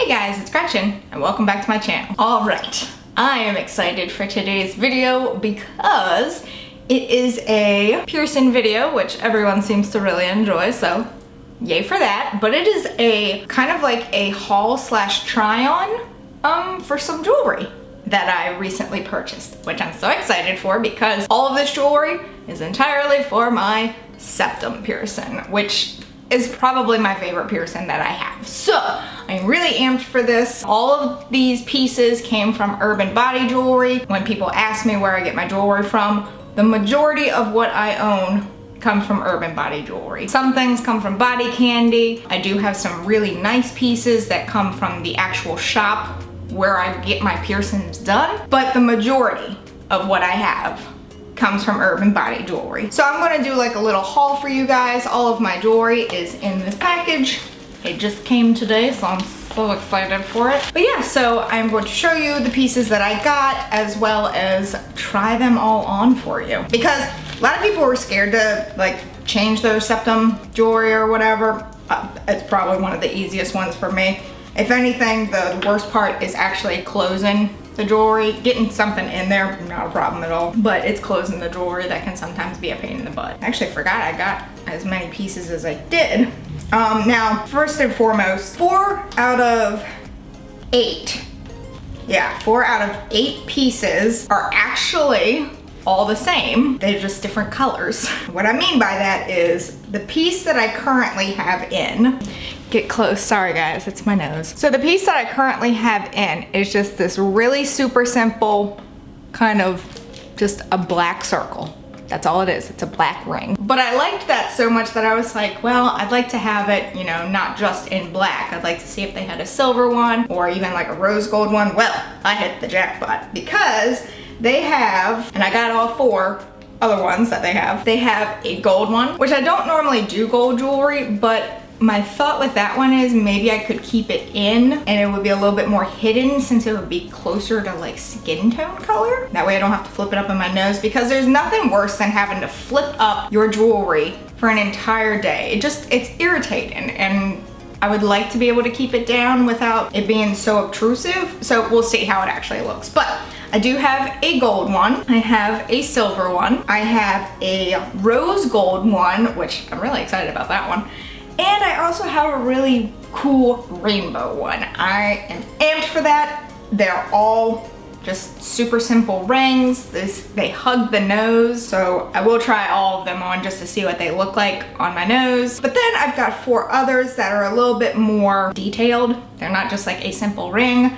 Hey guys, it's Gretchen and welcome back to my channel. Alright, I am excited for today's video because it is a piercing video, which everyone seems to really enjoy, so yay for that. But it is a kind of like a haul slash try on for some jewelry that I recently purchased, which I'm so excited for because all of this jewelry is entirely for my septum piercing, which is probably my favorite piercing that I have. So I'm really amped for this. All of these pieces came from Urban Body Jewelry. When people ask me where I get my jewelry from, the majority of what I own comes from Urban Body Jewelry. Some things come from Body Candy. I do have some really nice pieces that come from the actual shop where I get my piercings done, but the majority of what I have comes from Urban Body Jewelry. So I'm gonna do like a little haul for you guys. All of my jewelry is in this package. It just came today, so I'm so excited for it. But yeah, so I'm going to show you the pieces that I got as well as try them all on for you. Because a lot of people were scared to like change their septum jewelry or whatever. It's probably one of the easiest ones for me. If anything, the worst part is actually closing the jewelry. Getting something in there, not a problem at all, but it's closing the jewelry that can sometimes be a pain in the butt. I actually forgot I got as many pieces as I did. Now, first and foremost, 4 out of 8. Yeah, 4 out of 8 pieces are actually all the same. They're just different colors. What I mean by that is the piece that I currently have in, get close, sorry guys, it's my nose. So the piece that I currently have in is just this really super simple kind of just a black circle. That's all it is, it's a black ring. But I liked that so much that I was like, well, I'd like to have it, you know, not just in black. I'd like to see if they had a silver one or even like a rose gold one. Well, I hit the jackpot because they have, and I got all 4 other ones that they have a gold one, which I don't normally do gold jewelry, but my thought with that one is maybe I could keep it in and it would be a little bit more hidden since it would be closer to like skin tone color. That way I don't have to flip it up in my nose, because there's nothing worse than having to flip up your jewelry for an entire day. It's irritating, and I would like to be able to keep it down without it being so obtrusive. So we'll see how it actually looks. But I do have a gold one, I have a silver one, I have a rose gold one, which I'm really excited about that one. And I also have a really cool rainbow one. I am amped for that. They're all just super simple rings. They hug the nose, so I will try all of them on just to see what they look like on my nose. But then I've got 4 others that are a little bit more detailed. They're not just like a simple ring.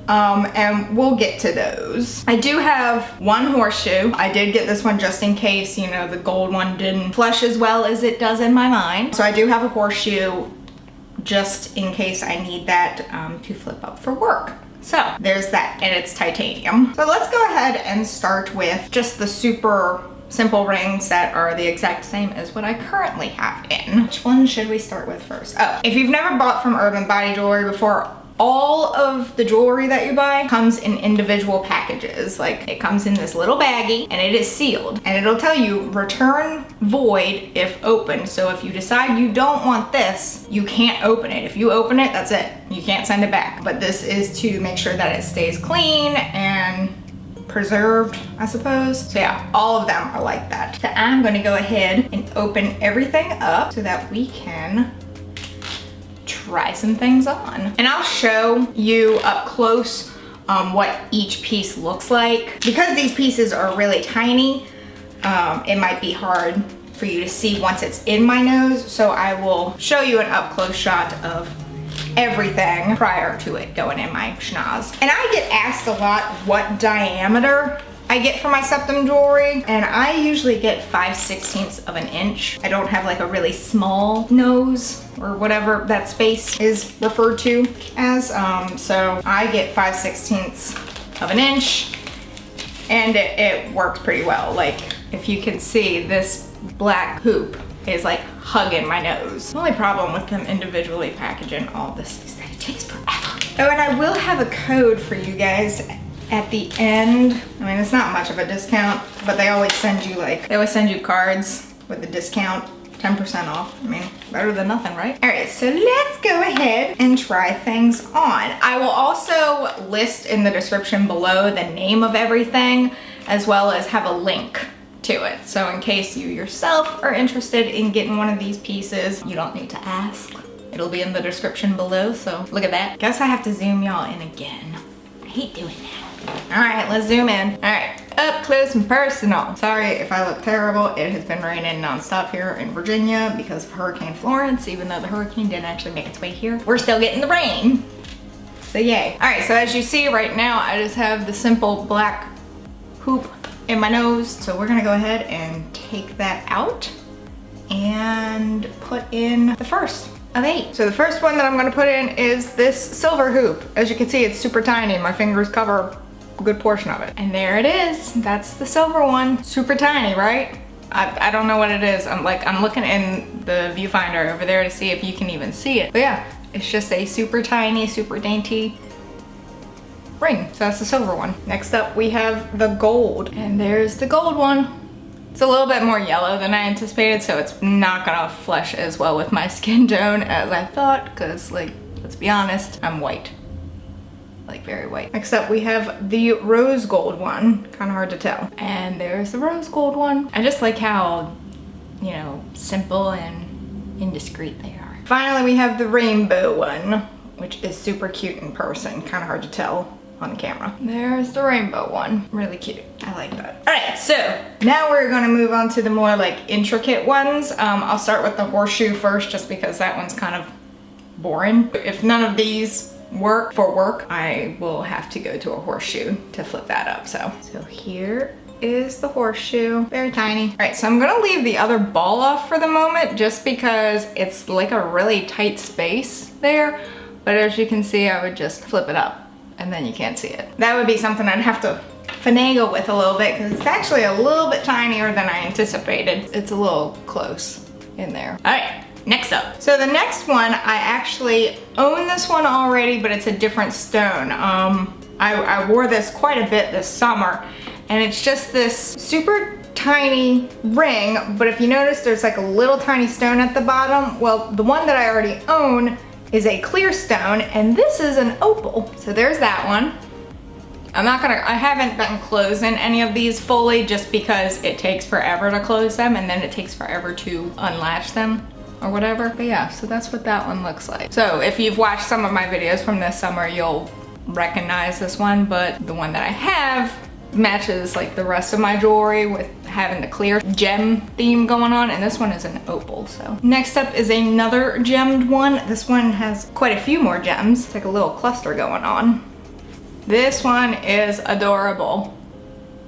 And we'll get to those. I do have 1 horseshoe. I did get this one just in case, you know, the gold one didn't flush as well as it does in my mind. So I do have a horseshoe just in case I need that to flip up for work. So there's that, and it's titanium. So let's go ahead and start with just the super simple rings that are the exact same as what I currently have in. Which one should we start with first? Oh, if you've never bought from Urban Body Jewelry before, all of the jewelry that you buy comes in individual packages. Like, it comes in this little baggie and it is sealed, and it'll tell you return void if open. So if you decide you don't want this, you can't open it. If you open it, that's it. You can't send it back. But this is to make sure that it stays clean and preserved, I suppose. So yeah, all of them are like that. So I'm gonna go ahead and open everything up so that we can try some things on. And I'll show you up close what each piece looks like. Because these pieces are really tiny, it might be hard for you to see once it's in my nose, so I will show you an up close shot of everything prior to it going in my schnoz. And I get asked a lot what diameter I get for my septum jewelry, and I usually get 5/16 of an inch. I don't have like a really small nose or whatever that space is referred to as, so I get 5/16 of an inch, and it works pretty well. Like, if you can see, this black hoop is like hugging my nose. The only problem with them individually packaging all this is that it takes forever. Oh, and I will have a code for you guys at the end. I mean, it's not much of a discount, but they always send you cards with the discount 10% off. I mean, better than nothing, right? All right, so let's go ahead and try things on. I will also list in the description below the name of everything, as well as have a link to it. So in case you yourself are interested in getting one of these pieces, you don't need to ask. It'll be in the description below, so look at that. Guess I have to zoom y'all in again. I hate doing that. All right, let's zoom in. All right, up close and personal. Sorry if I look terrible. It has been raining nonstop here in Virginia because of Hurricane Florence. Even though the hurricane didn't actually make its way here, we're still getting the rain. So yay. All right, so as you see right now, I just have the simple black hoop in my nose. So we're gonna go ahead and take that out and put in the first of 8. So the first one that I'm gonna put in is this silver hoop. As you can see, it's super tiny. My fingers cover a good portion of it. And there it is. That's the silver one. Super tiny, right? I don't know what it is. I'm looking in the viewfinder over there to see if you can even see it. But yeah, it's just a super tiny, super dainty ring. So that's the silver one. Next up, we have the gold. And there's the gold one. It's a little bit more yellow than I anticipated, so it's not gonna flesh as well with my skin tone as I thought, because like, let's be honest, I'm white. Like very white. Next up, we have the rose gold one. Kind of hard to tell. And there's the rose gold one. I just like how, you know, simple and indiscreet they are. Finally, we have the rainbow one, which is super cute in person. Kind of hard to tell on the camera. There's the rainbow one. Really cute. I like that. All right, so now we're gonna move on to the more like intricate ones. I'll start with the horseshoe first, just because that one's kind of boring. If none of these work for work, I will have to go to a horseshoe to flip that up. So here is the horseshoe. Very tiny. All right, so I'm gonna leave the other ball off for the moment, just because it's like a really tight space there. But as you can see, I would just flip it up and then you can't see it. That would be something I'd have to finagle with a little bit, because it's actually a little bit tinier than I anticipated. It's a little close in there. All right. Next up. So the next one, I actually own this one already, but it's a different stone. I wore this quite a bit this summer, and it's just this super tiny ring, but if you notice, there's like a little tiny stone at the bottom. Well, the one that I already own is a clear stone, and this is an opal. So there's that one. I haven't been closing any of these fully, just because it takes forever to close them, and then it takes forever to unlatch them or whatever. But yeah, so that's what that one looks like. So if you've watched some of my videos from this summer, you'll recognize this one, but the one that I have matches like the rest of my jewelry with having the clear gem theme going on, and this one is an opal. So next up is another gemmed one. This one has quite a few more gems. It's like a little cluster going on. This one is adorable.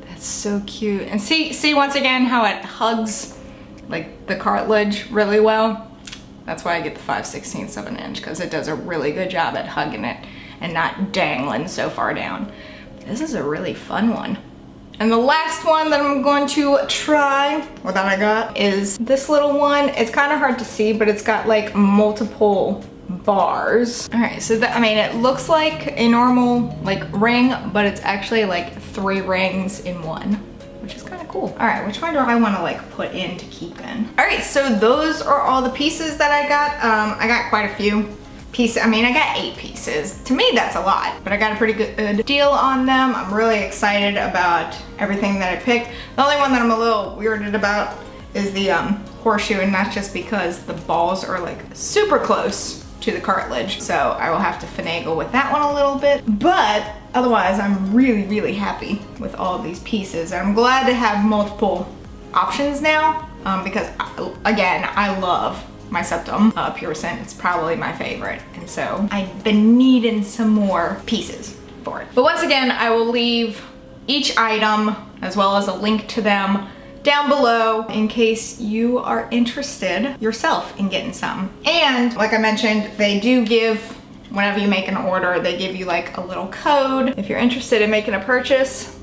That's so cute. And see once again how it hugs like the cartilage really well. That's why I get the 5/16 of an inch, because it does a really good job at hugging it and not dangling so far down. This is a really fun one. And the last one that I'm going to try, or that I got, is this little one. It's kind of hard to see, but it's got like multiple bars. All right, so I mean, it looks like a normal like ring, but it's actually like 3 rings in one, which is kind of cool. All right, which one do I want to like put in to keep in? All right, so those are all the pieces that I got. I got quite a few pieces. I mean, I got 8 pieces. To me, that's a lot, but I got a pretty good deal on them. I'm really excited about everything that I picked. The only one that I'm a little weirded about is the horseshoe, and that's just because the balls are like super close to the cartilage. So I will have to finagle with that one a little bit, but otherwise I'm really, really happy with all of these pieces. And I'm glad to have multiple options now, because again, I love my Septum piercing. It's probably my favorite. And so I've been needing some more pieces for it. But once again, I will leave each item as well as a link to them down below in case you are interested yourself in getting some. And like I mentioned, they do give, whenever you make an order, they give you like a little code. If you're interested in making a purchase,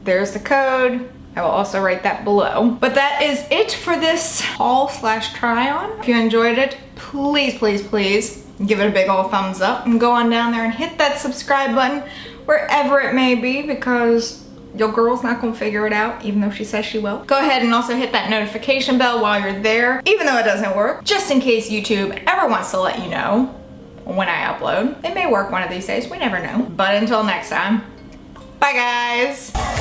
there's the code. I will also write that below. But that is it for this haul slash try on. If you enjoyed it, please, please, please give it a big old thumbs up and go on down there and hit that subscribe button wherever it may be, because your girl's not gonna figure it out, even though she says she will. Go ahead and also hit that notification bell while you're there, even though it doesn't work, just in case YouTube ever wants to let you know when I upload. It may work one of these days, we never know. But until next time, bye guys.